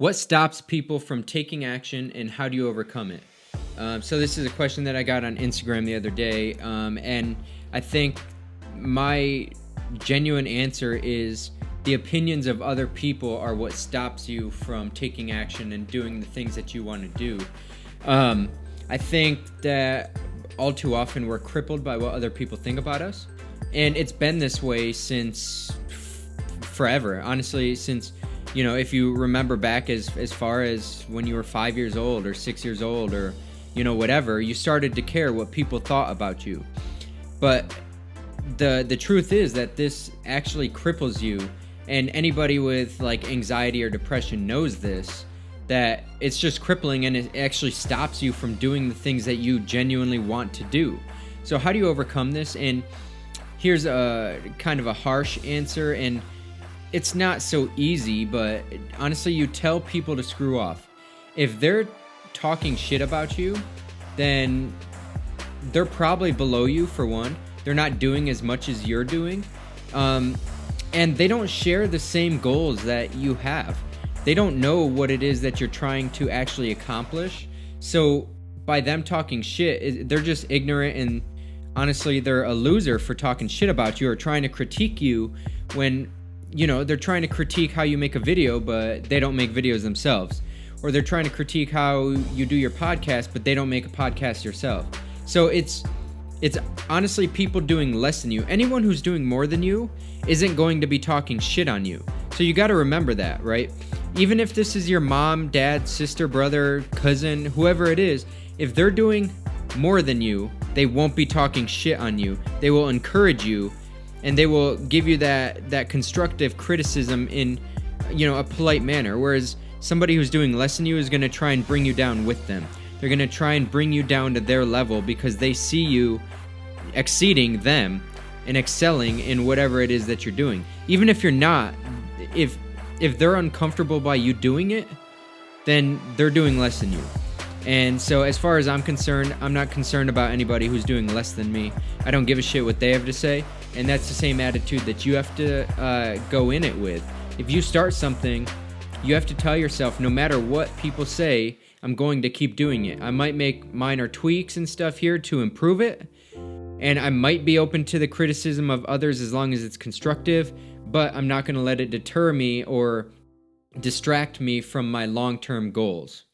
What stops people from taking action, and how do you overcome it? So this is a question that I got on Instagram the other day, and I think my genuine answer is the opinions of other people are what stops you from taking action and doing the things that you want to do. I think that all too often we're crippled by what other people think about us, and it's been this way since forever. Honestly, since if you remember back as far as when you were 5 years old or 6 years old or whatever, you started to care what people thought about you. But the truth is that this actually cripples you, and anybody with like anxiety or depression knows this, that it's just crippling and it actually stops you from doing the things that you genuinely want to do. So how do you overcome this? And here's a kind of a harsh answer, and it's not so easy, but honestly, you tell people to screw off. If they're talking shit about you, then they're probably below you, for one. They're not doing as much as you're doing. And they don't share the same goals that you have. They don't know what it is that you're trying to actually accomplish. So by them talking shit, they're just ignorant, and honestly, they're a loser for talking shit about you or trying to critique you when they're trying to critique how you make a video, but they don't make videos themselves. Or they're trying to critique how you do your podcast, but they don't make a podcast yourself. So it's honestly people doing less than you. Anyone who's doing more than you isn't going to be talking shit on you. So you got to remember that, right? Even if this is your mom, dad, sister, brother, cousin, whoever it is, if they're doing more than you, they won't be talking shit on you. They will encourage you, and they will give you that constructive criticism in a polite manner, whereas somebody who's doing less than you is going to try and bring you down with them. They're going to try and bring you down to their level because they see you exceeding them and excelling in whatever it is that you're doing. Even if you're not, if they're uncomfortable by you doing it, then they're doing less than you. And so as far as I'm concerned, I'm not concerned about anybody who's doing less than me. I don't give a shit what they have to say. And that's the same attitude that you have to go in it with. If you start something, you have to tell yourself, no matter what people say, I'm going to keep doing it. I might make minor tweaks and stuff here to improve it, and I might be open to the criticism of others as long as it's constructive, but I'm not going to let it deter me or distract me from my long-term goals.